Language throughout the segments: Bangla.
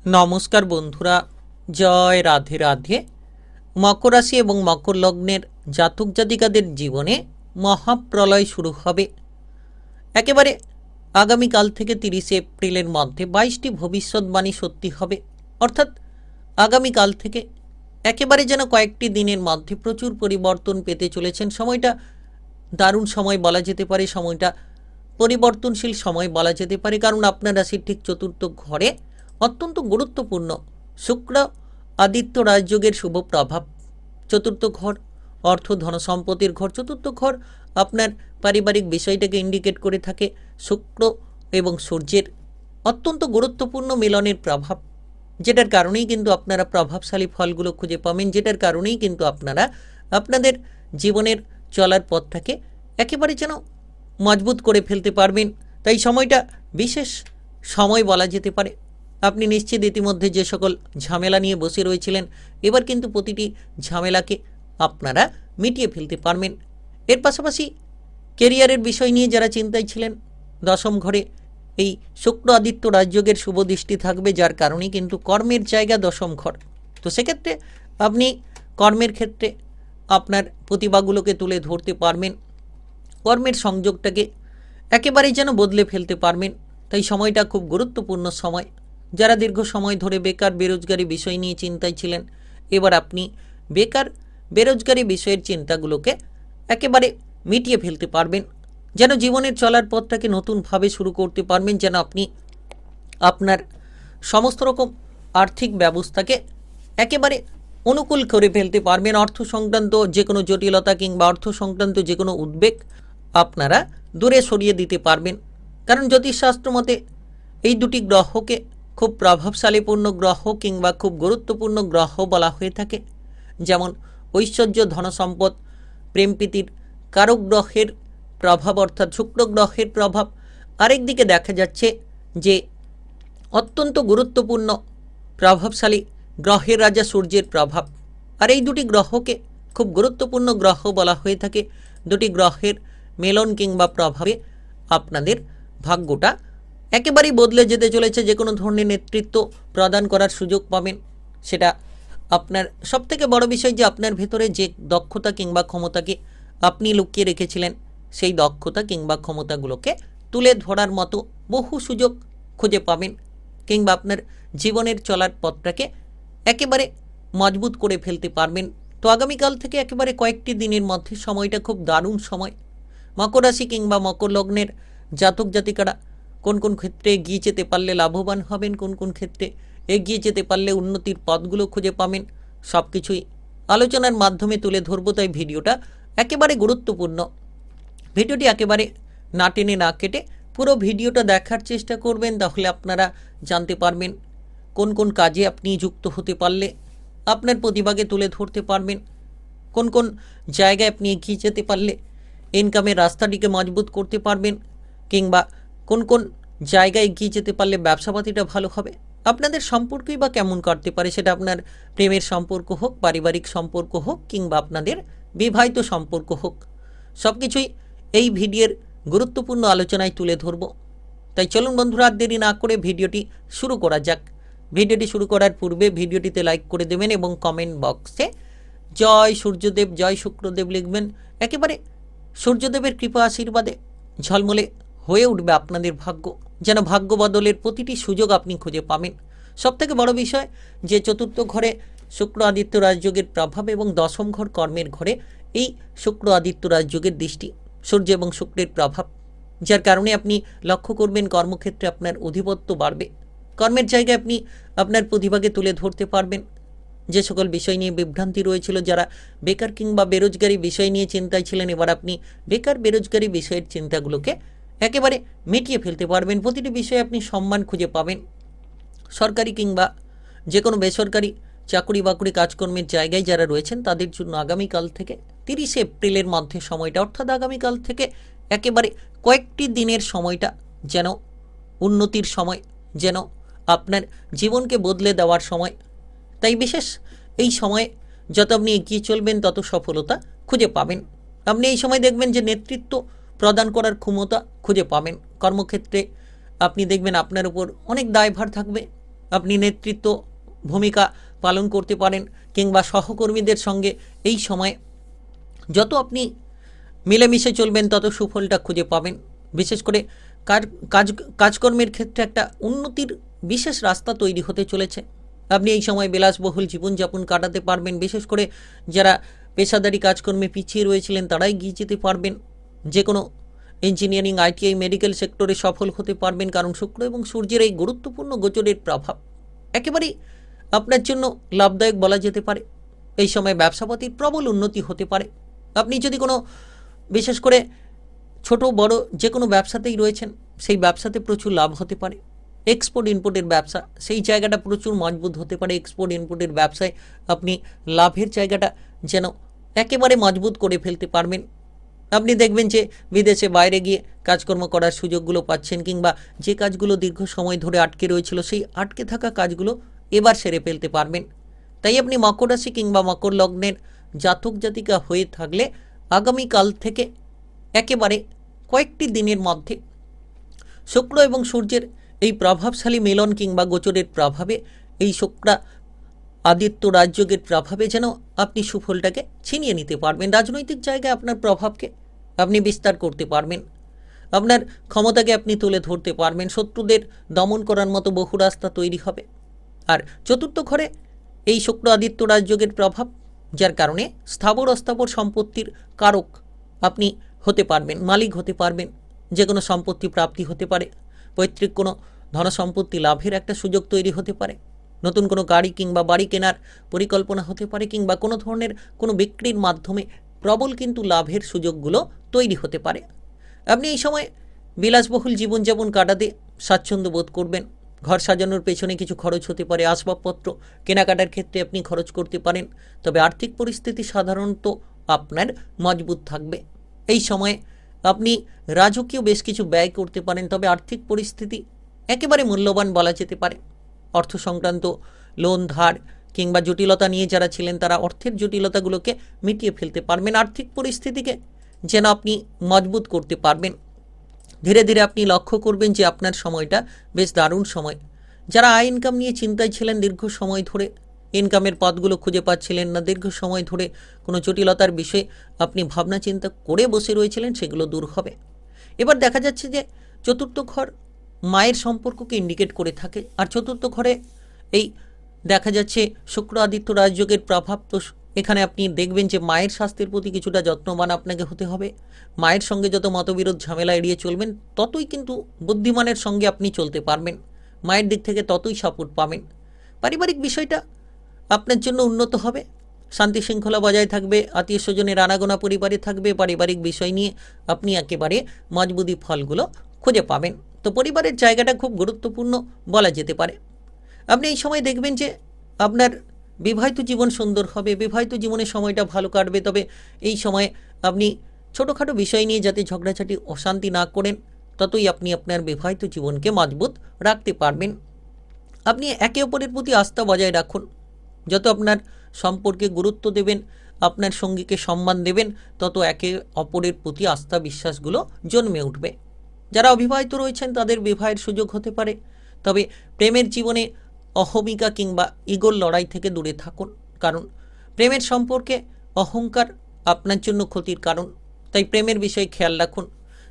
নমস্কার বন্ধুরা, জয় রাধে রাধে। মকর রাশি এবং মকর লগ্নের জাতক জাতিকাদের জীবনে মহাপ্রলয় শুরু হবে একেবারে আগামীকাল থেকে 30 এপ্রিলের মধ্যে। 22টি ভবিষ্যৎবাণী সত্যি হবে, অর্থাৎ আগামীকাল থেকে একেবারে যেন কয়েকটি দিনের মধ্যে প্রচুর পরিবর্তন পেতে চলেছেন। সময়টা দারুণ সময় বলা যেতে পারে, সময়টা পরিবর্তনশীল সময় বলা যেতে পারে, কারণ আপনার রাশির ঠিক চতুর্থ ঘরে অত্যন্ত গুরুত্বপূর্ণ শুক্র আদিত্য রাজযোগের শুভ প্রভাব। চতুর্থ ঘর অর্থ ধন সম্পত্তির ঘর। চতুর্থ ঘর আপনার পারিবারিক বিষয়টাকে ইন্ডিকেট করে থাকে। শুক্র এবং সূর্যের অত্যন্ত গুরুত্বপূর্ণ মিলনের প্রভাব, যেটার কারণেই কিন্তু আপনারা প্রভাবশালী ফলগুলো খুঁজে পাবেন, যেটার কারণেই কিন্তু আপনারা আপনাদের জীবনের চলার পথটাকে একেবারে যেন মজবুত করে ফেলতে পারবেন। তাই সময়টা বিশেষ সময় বলা যেতে পারে। আপনি নিশ্চিত ইতিমধ্যে যে সকল ঝামেলা নিয়ে বসে রয়েছিলেন, এবার কিন্তু প্রতিটি ঝামেলাকে আপনারা মিটিয়ে ফেলতে পারবেন। এর পাশাপাশি কেরিয়ারের বিষয় নিয়ে যারা চিন্তায় ছিলেন, দশম ঘরে এই শুক্র আদিত্য রাজযোগের শুভ দৃষ্টি থাকবে, যার কারণেই কিন্তু কর্মের জায়গা দশম ঘর। তো সেক্ষেত্রে আপনি কর্মের ক্ষেত্রে আপনার প্রতিভাগুলোকে তুলে ধরতে পারবেন, কর্মের সংযোগটাকে একেবারেই যেন বদলে ফেলতে পারবেন। তাই সময়টা খুব গুরুত্বপূর্ণ সময়। যারা দীর্ঘ সময় ধরে বেকার বেরোজগারি বিষয় নিয়ে চিন্তায় ছিলেন, এবার আপনি বেকার বেরোজগারি বিষয়ের চিন্তাগুলোকে একেবারে মিটিয়ে ফেলতে পারবেন, যেন জীবনের চলার পথটাকে নতুনভাবে শুরু করতে পারবেন, যেন আপনি আপনার সমস্ত রকম আর্থিক ব্যবস্থাকে একেবারে অনুকূল করে ফেলতে পারবেন। অর্থ সংক্রান্ত যে কোনো জটিলতা কিংবা অর্থ সংক্রান্ত যে কোনো উদ্বেগ আপনারা দূরে সরিয়ে দিতে পারবেন। কারণ জ্যোতিষশাস্ত্র মতে এই দুটি গ্রহকে খুব প্রভাবশালীপূর্ণ গ্রহ কিংবা খুব গুরুত্বপূর্ণ গ্রহ বলা হয়ে থাকে। যেমন ঐশ্বর্য, ধনসম্পদ, প্রেমপ্রীতির কারক গ্রহের প্রভাব অর্থাৎ শুক্র গ্রহের প্রভাব। আরেক দিকে দেখা যাচ্ছে যে অত্যন্ত গুরুত্বপূর্ণ প্রভাবশালী গ্রহের রাজা সূর্যের প্রভাব। আর এই দুটি গ্রহকে খুব গুরুত্বপূর্ণ গ্রহ বলা হয়ে থাকে। দুটি গ্রহের মেলন কিংবা প্রভাবে আপনাদের ভাগ্যটা একেবারেই বদলে যেতে চলেছে। যে কোনো ধরনের নেতৃত্ব প্রদান করার সুযোগ পাবেন। সেটা আপনার সবথেকে বড় বিষয় যে আপনার ভেতরে যে দক্ষতা কিংবা ক্ষমতাকে আপনি লুকিয়ে রেখেছিলেন, সেই দক্ষতা কিংবা ক্ষমতাগুলোকে তুলে ধরার মতো বহু সুযোগ খুঁজে পাবেন, কিংবা আপনার জীবনের চলার পথটাকে একেবারে মজবুত করে ফেলতে পারবেন। তো আগামীকাল থেকে একেবারে কয়েকটি দিনের মধ্যে সময়টা খুব দারুণ সময়। মকর রাশি কিংবা মকর লগ্নের জাতক জাতিকারা কোন কোন ক্ষেত্রে এগিয়ে যেতে পারলে লাভবান হবেন, কোন কোন ক্ষেত্রে এগিয়ে যেতে পারলে উন্নতির পথগুলো খুঁজে পাবেন, সব কিছুই আলোচনার মাধ্যমে তুলে ধরবো। তাই ভিডিওটা একেবারে গুরুত্বপূর্ণ। ভিডিওটি একেবারে না টেনে না কেটে পুরো ভিডিওটা দেখার চেষ্টা করবেন, তাহলে আপনারা জানতে পারবেন কোন কোন কাজে আপনি যুক্ত হতে পারলে আপনার প্রতিভাকে তুলে ধরতে পারবেন, কোন কোন জায়গায় আপনি এগিয়ে যেতে পারলে ইনকামের রাস্তাটিকে মজবুত করতে পারবেন, কিংবা কোন কোন জায়গায় এগিয়ে যেতে পারলে ব্যবসাপাতিটা ভালো হবে। আপনাদের সম্পর্কই বা কেমন কাটতে পারে, সেটা আপনার প্রেমের সম্পর্ক হোক, পারিবারিক সম্পর্ক হোক, কিংবা আপনাদের বিবাহিত সম্পর্ক হোক, সব কিছুই এই ভিডিওর গুরুত্বপূর্ণ আলোচনায় তুলে ধরব। তাই চলুন বন্ধুরা, আর দেরি না করে ভিডিওটি শুরু করা যাক। ভিডিওটি শুরু করার পূর্বে ভিডিওটিতে লাইক করে দেবেন এবং কমেন্ট বক্সে জয় সূর্যদেব, জয় শুক্রদেব লিখবেন। একেবারে সূর্যদেবের কৃপা আশীর্বাদে ঝলমলে হয়ে উঠবে আপনাদের ভাগ্য, যেন ভাগ্য বদলের প্রতিটি সুযোগ আপনি খুঁজে পাবেন। সবথেকে বড় বিষয় যে চতুর্থ ঘরে শুক্র আদিত্য রাজযোগের প্রভাব এবং দশম ঘর কর্মের ঘরে এই শুক্র আদিত্য রাজযোগের দৃষ্টি, সূর্য এবং শুক্রের প্রভাব, যার কারণে আপনি লক্ষ্য করবেন কর্মক্ষেত্রে আপনার অধিপত্য বাড়বে। কর্মের জায়গায় আপনি আপনার প্রতিভাকে তুলে ধরতে পারবেন। যে সকল বিষয় নিয়ে বিভ্রান্তি রয়েছিল, যারা বেকার কিংবা বেরোজগারি বিষয় নিয়ে চিন্তায় ছিলেন, এবার আপনি বেকার বেরোজগারি বিষয়ের চিন্তাগুলোকে একেবারে মিটিয়ে ফেলতে পারবেন। প্রতিটি বিষয়ে আপনি সম্মান খুঁজে পাবেন। সরকারি কিংবা যে কোনো বেসরকারি চাকরি বাকরি কাজকর্মের জায়গায় যারা রয়েছেন, তাদের জন্য আগামীকাল থেকে 30 এপ্রিলের মধ্যে সময়টা, অর্থাৎ আগামীকাল থেকে একেবারে কয়েকটি দিনের সময়টা যেন উন্নতির সময়, যেন আপনার জীবনকে বদলে দেওয়ার সময়। তাই বিশেষ এই সময়ে যত আপনি এগিয়ে চলবেন, তত সফলতা খুঁজে পাবেন। আপনি এই সময় দেখবেন যে নেতৃত্ব প্রদান করার ক্ষমতা খুঁজে পাবেন। কর্মক্ষেত্রে আপনি দেখবেন আপনার উপর অনেক দায়ভার থাকবে, আপনি নেতৃত্ব ভূমিকা পালন করতে পারেন, কিংবা সহকর্মীদের সঙ্গে এই সময় যত আপনি মিলেমিশে চলবেন তত সুফলটা খুঁজে পাবেন। বিশেষ করে কাজকর্মের ক্ষেত্রে একটা উন্নতির বিশেষ রাস্তা তৈরি হতে চলেছে। আপনি এই সময় বিলাসবহুল জীবনযাপন কাটাতে পারবেন। বিশেষ করে যারা পেশাদারি কাজকর্মে পিছিয়ে রয়েছিলেন তারাই এগিয়ে যেতে পারবেন। যে কোনো ইঞ্জিনিয়ারিং, আইটিআই, মেডিকেল সেক্টরে সফল হতে পারবেন, কারণ শুক্র এবং সূর্যের এই গুরুত্বপূর্ণ গোচরের প্রভাব একেবারেই আপনার জন্য লাভদায়ক বলা যেতে পারে। এই সময় ব্যবসাপাতির প্রবল উন্নতি হতে পারে। আপনি যদি কোনো বিশেষ করে ছোট বড় যে কোনো ব্যবসাতেই রয়েছেন, সেই ব্যবসাতে প্রচুর লাভ হতে পারে। এক্সপোর্ট ইনপোর্টের ব্যবসা, সেই জায়গাটা প্রচুর মজবুত হতে পারে। এক্সপোর্ট ইনপোর্টের ব্যবসায় আপনি লাভের জায়গাটা যেন একেবারে মজবুত করে ফেলতে পারবেন। আপনি দেখবেন যে বিদেশে বাইরে গিয়ে কাজকর্ম করার সুযোগগুলো পাচ্ছেন, কিংবা যে কাজগুলো দীর্ঘ সময় ধরে আটকে রয়েছিল সেই আটকে থাকা কাজগুলো এবার সেরে ফেলতে পারবেন। তাই আপনি মকর রাশি কিংবা মকর লগ্নের জাতক জাতিকা হয়ে থাকলে আগামীকাল থেকে একেবারে কয়েকটি দিনের মধ্যে শুক্র এবং সূর্যের এই প্রভাবশালী মিলন কিংবা গোচরের প্রভাবে, এই শুক্রা আদিত্য রাজযোগের প্রভাবে যেন আপনি সুফলটাকে ছিনিয়ে নিতে পারবেন। রাজনৈতিক জায়গায় আপনার প্রভাবকে আপনি বিস্তার করতে পারবেন, আপনার ক্ষমতাকে আপনি তুলে ধরতে পারবেন। শত্রুদের দমন করার মতো বহু রাস্তা তৈরি হবে। আর চতুর্থ ঘরে এই শুক্র আদিত্য রাজযোগের প্রভাব, যার কারণে স্থাবর অস্থাবর সম্পত্তির কারক আপনি হতে পারবেন, মালিক হতে পারবেন। যে কোনো সম্পত্তি প্রাপ্তি হতে পারে, পৈতৃক কোনো ধনসম্পত্তি লাভের একটা সুযোগ তৈরি হতে পারে, নতুন কোনো গাড়ি কিংবা বাড়ি কেনার পরিকল্পনা হতে পারে, কিংবা কোনো ধরনের কোনো বিক্রির মাধ্যমে প্রবল কিন্তু লাভের সুযোগগুলো তৈরি হতে পারে। আপনি এই সময় বিলাসবহুল জীবনযাপন কাটাতে স্বাচ্ছন্দ্য বোধ করবেন। ঘর সাজানোর পেছনে কিছু খরচ হতে পারে, আসবাবপত্র কেনাকাটার ক্ষেত্রে আপনি খরচ করতে পারেন। তবে আর্থিক পরিস্থিতি সাধারণত আপনার মজবুত থাকবে। এই সময়ে আপনি রাজকীয় বেশ কিছু ব্যয় করতে পারেন, তবে আর্থিক পরিস্থিতি একেবারে মূল্যবান বলা যেতে পারে। অর্থ সংক্রান্ত লোন ধার কিংবা জটিলতা নিয়ে যারা ছিলেন তারা অর্থের জটিলতাগুলোকে মিটিয়ে ফেলতে পারবেন। আর্থিক পরিস্থিতিকে যেন আপনি মজবুত করতে পারবেন। ধীরে ধীরে আপনি লক্ষ্য করবেন যে আপনার সময়টা বেশ দারুণ সময়। যারা আয় ইনকাম নিয়ে চিন্তায় ছিলেন, দীর্ঘ সময় ধরে ইনকামের পথগুলো খুঁজে পাচ্ছিলেন না, দীর্ঘ সময় ধরে কোনো জটিলতার বিষয়ে আপনি ভাবনা চিন্তা করে বসে রয়েছিলেন, সেগুলো দূর হবে। এবার দেখা যাচ্ছে যে চতুর্থ ঘর মায়ের সম্পর্ককে ইন্ডিকেট করে থাকে। আর চতুর্থ ঘরে এই দেখা যাচ্ছে শুক্র আদিত্য রাজযোগের প্রভাব, তো এখানে আপনি দেখবেন যে মায়ের স্বাস্থ্যের প্রতি কিছুটা যত্নবান আপনাকে হতে হবে। মায়ের সঙ্গে যত মতবিরোধ ঝামেলা এড়িয়ে চলবেন, ততই কিন্তু বুদ্ধিমানের সঙ্গে আপনি চলতে পারবেন। মায়ের দিক থেকে ততই সাপোর্ট পাবেন। পারিবারিক বিষয়টা আপনার জন্য উন্নত হবে, শান্তি শৃঙ্খলা বজায় থাকবে, আত্মীয় স্বজনের আনাগোনা পরিবারে থাকবে। পারিবারিক বিষয় নিয়ে আপনি একেবারে মজবুতি ফলগুলো খুঁজে পাবেন। তো পরিবারের জায়গাটা খুব গুরুত্বপূর্ণ বলা যেতে পারে। আপনি এই সময় দেখবেন যে আপনার বিবাহিত জীবন সুন্দর হবে, বিবাহিত জীবনের সময়টা ভালো কাটবে। তবে এই সময়ে আপনি ছোটোখাটো বিষয় নিয়ে যাতে ঝগড়াঝাটি অশান্তি না করেন, ততই আপনি আপনার বিবাহিত জীবনকে মজবুত রাখতে পারবেন। আপনি একে অপরের প্রতি আস্থা বজায় রাখুন। যত আপনার সম্পর্কে গুরুত্ব দেবেন, আপনার সঙ্গীকে সম্মান দেবেন, তত একে অপরের প্রতি আস্থা বিশ্বাসগুলো জন্মে উঠবে। যারা অবিবাহিত রয়েছেন তাদের বিবাহের সুযোগ হতে পারে। তবে প্রেমের জীবনে অহমিকা কিংবা ইগোর লড়াই থেকে দূরে থাকুন, কারণ প্রেমের সম্পর্কে অহংকার আপনার জন্য ক্ষতির কারণ। তাই প্রেমের বিষয়ে খেয়াল রাখুন।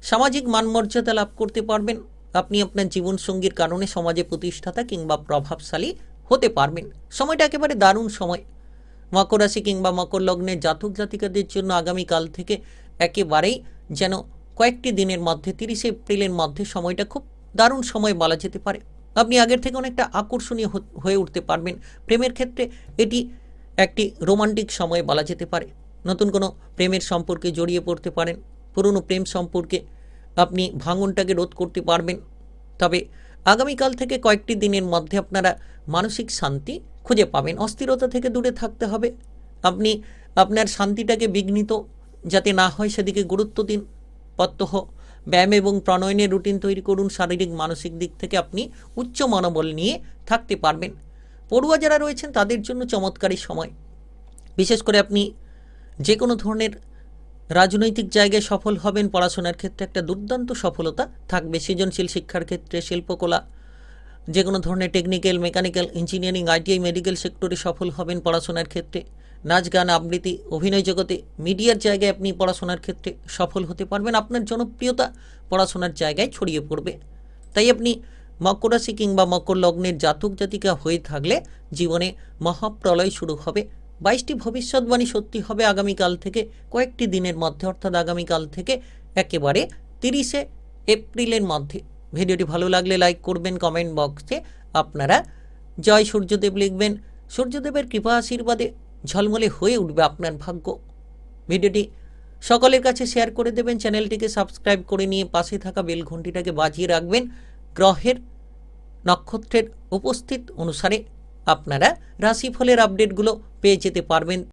সামাজিক মানমর্যাদা লাভ করতে পারবেন। আপনি আপনার জীবনসঙ্গীর কারণে সমাজে প্রতিষ্ঠাতা কিংবা প্রভাবশালী হতে পারবেন। সময়টা একেবারে দারুণ সময়। মকর রাশি কিংবা মকর লগ্নের জাতক জাতিকাদের জন্য আগামীকাল থেকে একেবারেই যেন কয়েকটি দিনের মধ্যে 30 এপ্রিলের মধ্যে সময়টা খুব দারুণ সময় বলা যেতে পারে। আপনি আগের থেকে অনেকটা আকর্ষণীয় হয়ে উঠতে পারবেন। প্রেমের ক্ষেত্রে এটি একটি রোমান্টিক সময় বলা যেতে পারে। নতুন কোনো প্রেমের সম্পর্কে জড়িয়ে পড়তে পারেন। পুরনো প্রেম সম্পর্কে আপনি ভাঙনটাকে রোধ করতে পারবেন। তবে আগামীকাল থেকে কয়েকটি দিনের মধ্যে আপনারা মানসিক শান্তি খুঁজে পাবেন। অস্থিরতা থেকে দূরে থাকতে হবে। আপনি আপনার শান্তিটাকে বিঘ্নিত যাতে না হয় সেদিকে গুরুত্ব দিন। প্রত্যহ ব্যায়াম এবং প্রণয়নের রুটিন তৈরি করুন। শারীরিক মানসিক দিক থেকে আপনি উচ্চ মনোবল নিয়ে থাকতে পারবেন। পড়ুয়া যারা রয়েছেন তাদের জন্য চমৎকারী সময়। বিশেষ করে আপনি যে কোনো ধরনের রাজনৈতিক জায়গায় সফল হবেন। পড়াশোনার ক্ষেত্রে একটা দুর্দান্ত সফলতা থাকবে। সৃজনশীল শিক্ষার ক্ষেত্রে, শিল্পকলা, যে কোনো ধরনের technical, mechanical, engineering, ITI, medical সেক্টরে সফল হবেন পড়াশোনার ক্ষেত্রে। নাচ, গান, আবৃত্তি, অভিনয় জগতে, মিডিয়ার জায়গায় আপনি পড়াশোনার ক্ষেত্রে সফল হতে পারবেন। আপনার জনপ্রিয়তা পড়াশোনার জায়গায় ছড়িয়ে পড়বে। তাই আপনি মকর রাশি কিংবা মকর লগ্নের জাতক জাতিকা হয়ে থাকলে জীবনে মহাপ্রলয় শুরু হবে। 22টি ভবিষ্যৎবাণী সত্যি হবে আগামীকাল থেকে, কয়েকটি দিনের মধ্যে, অর্থাৎ আগামীকাল থেকে একেবারে 30শে এপ্রিলের মধ্যে। ভিডিওটি ভালো লাগলে লাইক করবেন, কমেন্ট বক্সে আপনারা জয় সূর্যদেব লিখবেন। সূর্যদেবের কৃপা আশীর্বাদে ঝলমলে হয়ে উঠবে আপনার ভাগ্য। ভিডিওটি সকলের কাছে শেয়ার করে দেবেন, চ্যানেলটিকে সাবস্ক্রাইব করে নিয়ে পাশে থাকা বেল ঘন্টিটাকে বাজিয়ে রাখবেন। গ্রহের, নক্ষত্রের উপস্থিত অনুসারে আপনারা রাশিফলের আপডেটগুলো পেয়ে যেতে পারবেন।